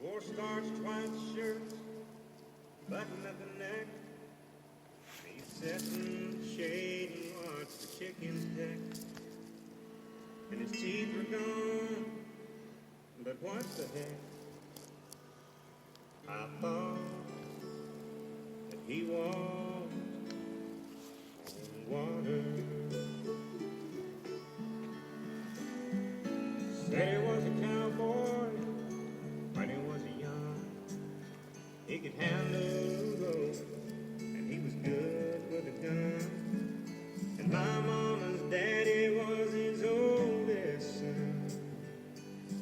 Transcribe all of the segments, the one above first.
Wore starched white shirts, button at the neck. He sat in the shade and watched the chickens peck. And his teeth were gone, but what the heck? I thought that he walked on water. Said he was a cowboy when he was young. He could handle the road, and he was good with a gun. And my mama's daddy was his oldest son.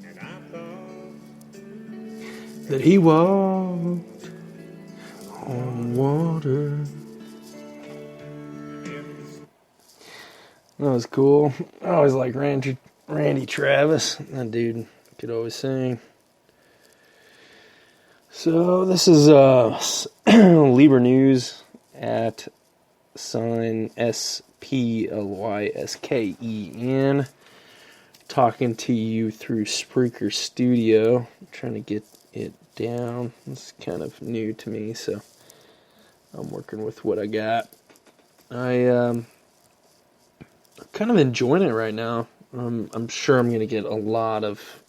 And I thought that he walked on water. That was cool. I always like Randy Travis. That dude could always sing. So this is Libra News at sign SPLYSKEN, talking to you through Spreaker Studio. I'm trying to get it down. It's kind of new to me, so I'm working with what I got. I'm kind of enjoying it right now. I'm sure I'm going to get a lot of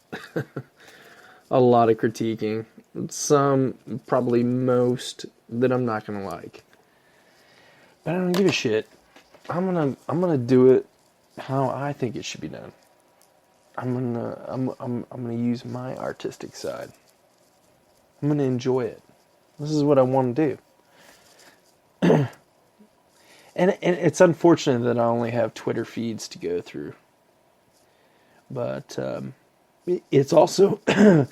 critiquing. Some, probably most, that I'm not going to like. But I don't give a shit. I'm gonna do it how I think it should be done. I'm gonna use my artistic side. I'm gonna enjoy it. This is what I want to do. And it's unfortunate that I only have Twitter feeds to go through. But it's also, in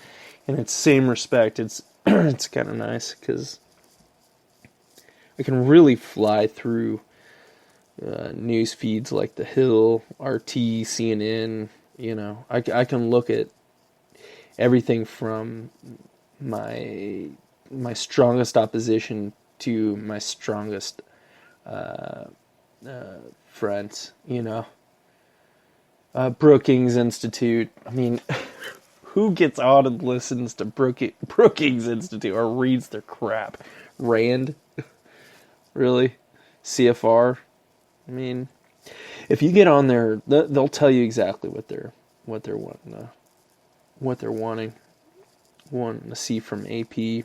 its same respect, it's kind of nice because I can really fly through news feeds like The Hill, RT, CNN. You know, I can look at everything from my strongest opposition to my strongest friends. You know, Brookings Institute. I mean, who gets on and listens to Brookings Institute or reads their crap? Rand, really? CFR. I mean, if you get on there, they'll tell you exactly what they're wanting to see from AP. You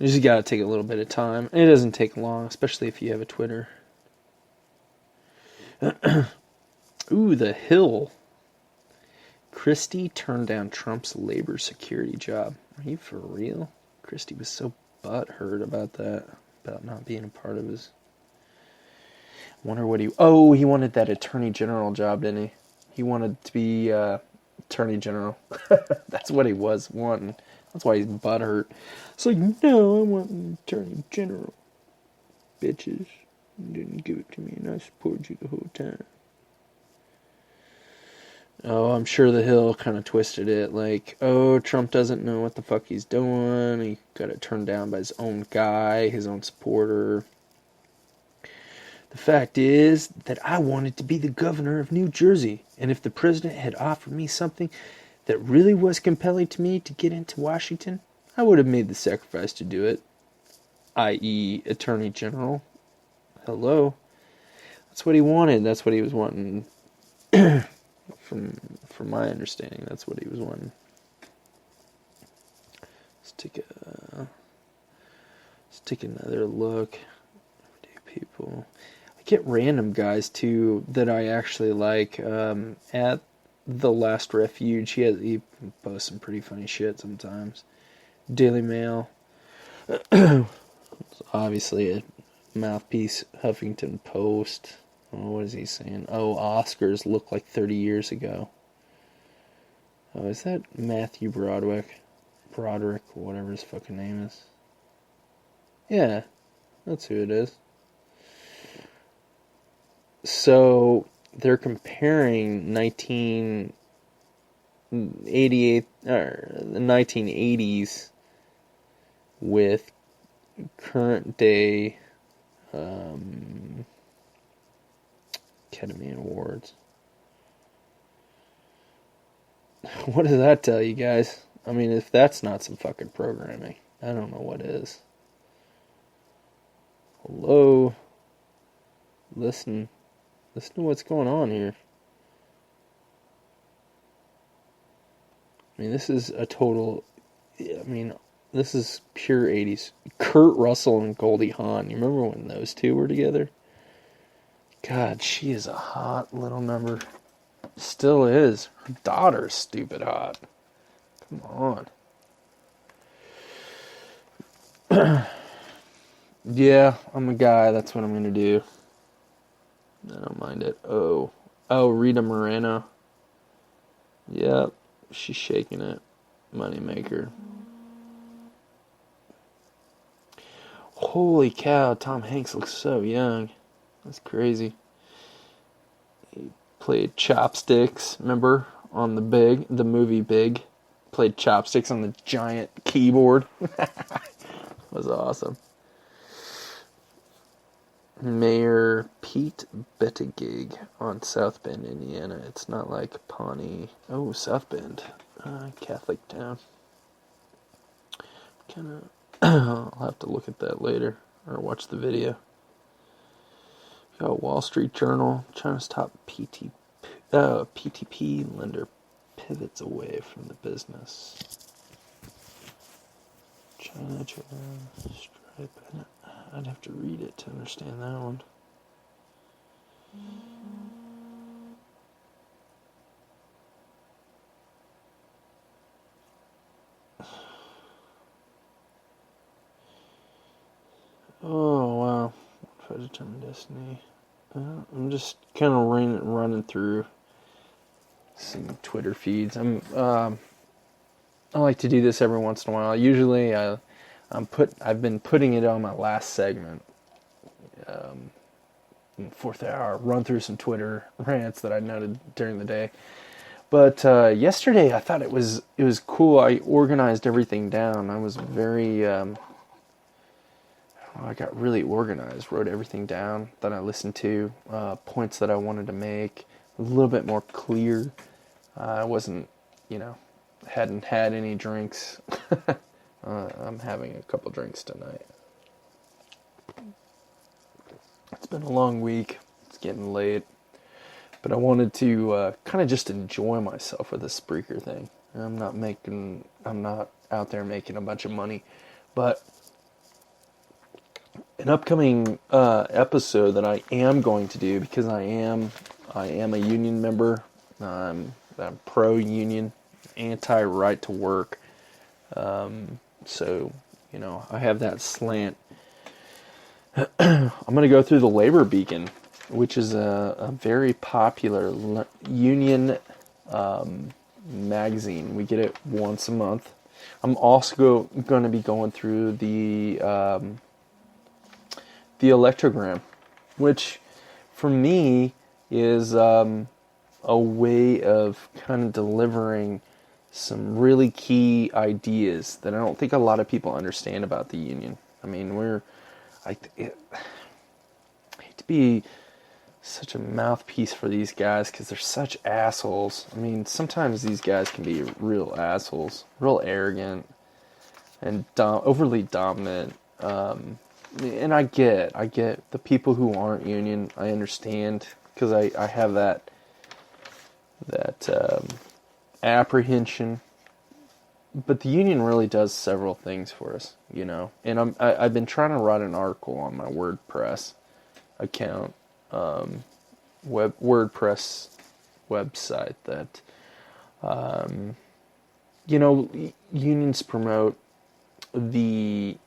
just got to take a little bit of time. It doesn't take long, especially if you have a Twitter. Ooh, The Hill. Christie turned down Trump's labor security job. Are you for real? Christie was so butthurt about that. About not being a part of his. Wonder what he wanted that attorney general job, didn't he? He wanted to be attorney general. That's what he was wanting. That's why he's butthurt. It's like, no, I want an attorney general. Bitches, you didn't give it to me, and I supported you the whole time. Oh, I'm sure The Hill kind of twisted it, like, oh, Trump doesn't know what the fuck he's doing. He got it turned down by his own guy, his own supporter. The fact is that I wanted to be the governor of New Jersey, and if the president had offered me something that really was compelling to me to get into Washington, I would have made the sacrifice to do it, i.e. Attorney General. Hello? That's what he wanted. That's what he was wanting. From my understanding, that's what he was wanting. Let's take another look. Everyday people. I get random guys too that I actually like. At The Last Refuge, he posts some pretty funny shit sometimes. Daily Mail. It's obviously a mouthpiece. Huffington Post. Oh, what is he saying? Oh, Oscars look like 30 years ago. Oh, is that Matthew Broderick, whatever his fucking name is? Yeah, that's who it is. So, they're comparing 1988, or the 1980s with current day Academy Awards. What does that tell you guys? I mean, if that's not some fucking programming, I don't know what is. Hello? Listen. Listen to what's going on here. I mean, this is a total... I mean, this is pure 80s. Kurt Russell and Goldie Hawn. You remember when those two were together? God, she is a hot little number. Still is. Her daughter's stupid hot. Come on. Yeah, I'm a guy. That's what I'm going to do. I don't mind it. Oh, Rita Moreno. Yep, she's shaking it. Moneymaker. Holy cow, Tom Hanks looks so young. That's crazy. He played Chopsticks, remember? On the movie Big. Played Chopsticks on the giant keyboard. Was awesome. Mayor Pete Buttigieg on South Bend, Indiana. It's not like Pawnee. Oh, South Bend. Catholic town. I'll have to look at that later. Or watch the video. Got Wall Street Journal. China's top PTP lender pivots away from the business. China, Stripe. I'd have to read it to understand that one. Oh, wow. If I determine destiny. I'm just kind of running through some Twitter feeds. I like to do this every once in a while. Usually, I've been putting it on my last segment. In the fourth hour, run through some Twitter rants that I noted during the day. But yesterday, I thought it was cool. I organized everything down. I was very, I got really organized. Wrote everything down that I listened to, points that I wanted to make, a little bit more clear. I wasn't, hadn't had any drinks. I'm having a couple drinks tonight. It's been a long week. It's getting late. But I wanted to kind of just enjoy myself with this Spreaker thing. I'm not out there making a bunch of money. But an upcoming episode that I am going to do, because I am a union member. I'm pro-union, anti-right to work. So, I have that slant. I'm going to go through the Labor Beacon, which is a very popular union magazine. We get it once a month. I'm also going to be going through the electrogram, which for me is a way of kind of delivering some really key ideas that I don't think a lot of people understand about the union. I mean, I hate to be such a mouthpiece for these guys because they're such assholes. I mean, sometimes these guys can be real assholes, real arrogant, and overly dominant. And I get the people who aren't union. I understand because I have that apprehension. But the union really does several things for us, And I've been trying to write an article on my WordPress account, WordPress website that, unions promote the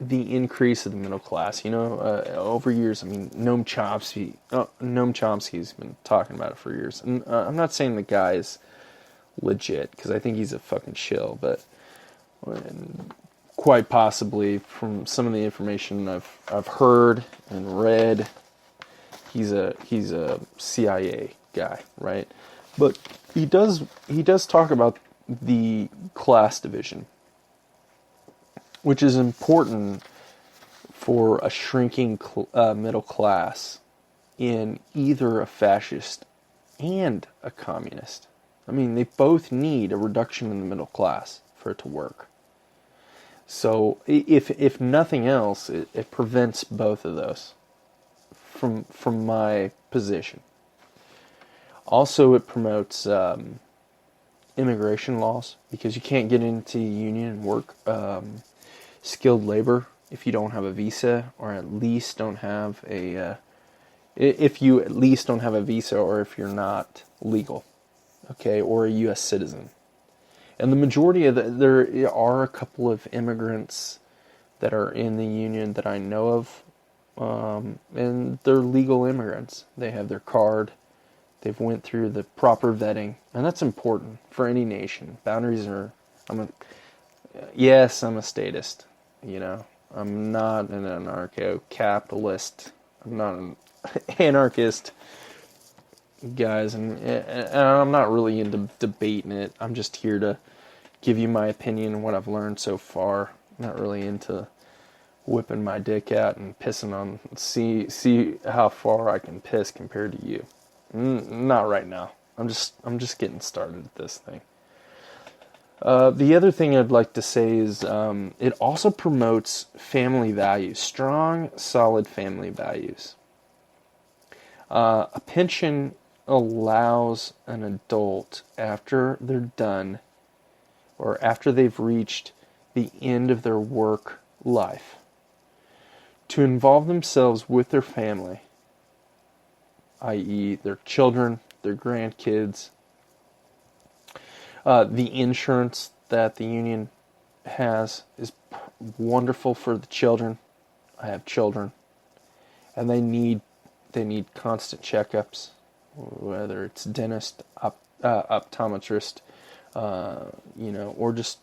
increase of the middle class. Over years. I mean, Noam Chomsky's been talking about it for years, and I'm not saying the guy is legit, because I think he's a fucking shill, but quite possibly from some of the information I've heard and read, he's a CIA guy, right? But he does talk about the class division, which is important for a shrinking middle class in either a fascist and a communist. I mean, they both need a reduction in the middle class for it to work. So if nothing else, it prevents both of those from my position. Also, it promotes immigration laws, because you can't get into the union and work skilled labor if you don't have a visa, or at least don't have a if you at least don't have a visa, or if you're not legal, okay, or a U.S. citizen. And the majority of there are a couple of immigrants that are in the union that I know of, and they're legal immigrants. They have their card. They've went through the proper vetting, and that's important for any nation. Boundaries are. Yes, I'm a statist. You know, I'm not an anarcho-capitalist. I'm not an anarchist, guys, and I'm not really into debating it. I'm just here to give you my opinion and what I've learned so far. I'm not really into whipping my dick out and pissing on. See how far I can piss compared to you. Not right now. I'm just getting started at this thing. The other thing I'd like to say is it also promotes family values, strong, solid family values. A pension allows an adult, after they're done, or after they've reached the end of their work life, to involve themselves with their family, i.e. their children, their grandkids. The insurance that the union has is wonderful for the children. I have children, and they need constant checkups, whether it's dentist, optometrist, or just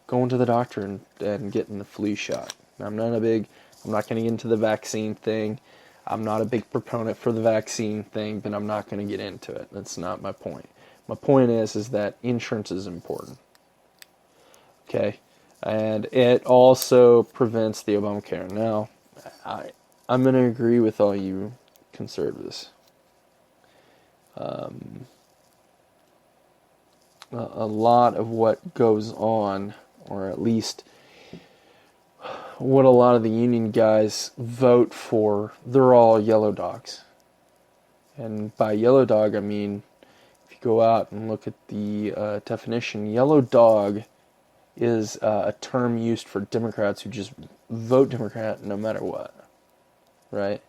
going to the doctor and getting the flu shot. I'm not going to get into the vaccine thing. I'm not a big proponent for the vaccine thing, but I'm not going to get into it. That's not my point. My point is that insurance is important. Okay? And it also prevents the Obamacare. Now, I'm going to agree with all you conservatives. A lot of what goes on, or at least what a lot of the union guys vote for, they're all yellow dogs. And by yellow dog, I mean, if you go out and look at the definition, yellow dog is a term used for Democrats who just vote Democrat no matter what. Right?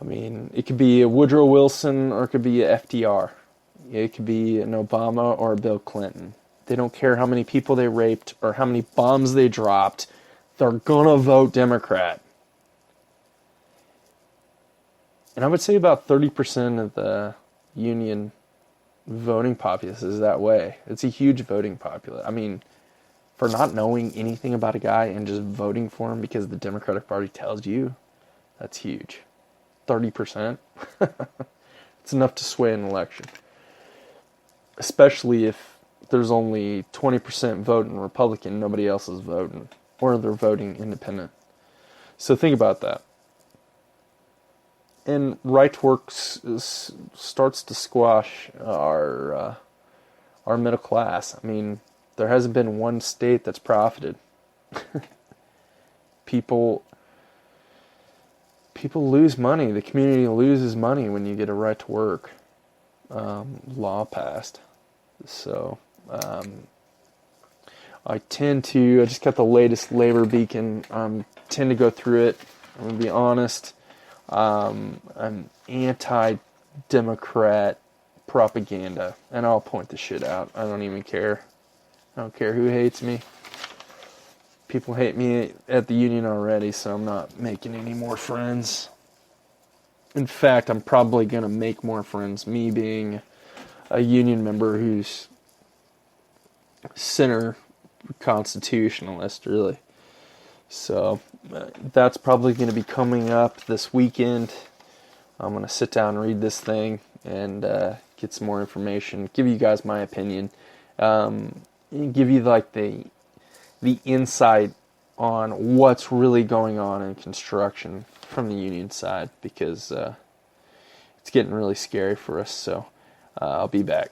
I mean, it could be a Woodrow Wilson, or it could be a FDR. It could be an Obama or a Bill Clinton. They don't care how many people they raped or how many bombs they dropped. They're gonna vote Democrat. And I would say about 30% of the union voting populace is that way. It's a huge voting populace. I mean, for not knowing anything about a guy and just voting for him because the Democratic Party tells you, that's huge. 30%. It's enough to sway an election. Especially if there's only 20% voting Republican, nobody else is voting. Or they're voting independent. So think about that. And right to work starts to squash our middle class. I mean, there hasn't been one state that's profited. People lose money. The community loses money when you get a right to work law passed. So I just got the latest labor beacon. Tend to go through it. I'm going to be honest. I'm anti-Democrat propaganda, and I'll point the shit out. I don't even care. I don't care who hates me. People hate me at the union already, so I'm not making any more friends. In fact, I'm probably going to make more friends, me being a union member who's center constitutionalist, really. So that's probably going to be coming up this weekend. I'm going to sit down and read this thing and get some more information, give you guys my opinion, give you like the insight on what's really going on in construction from the union side, because it's getting really scary for us. So I'll be back.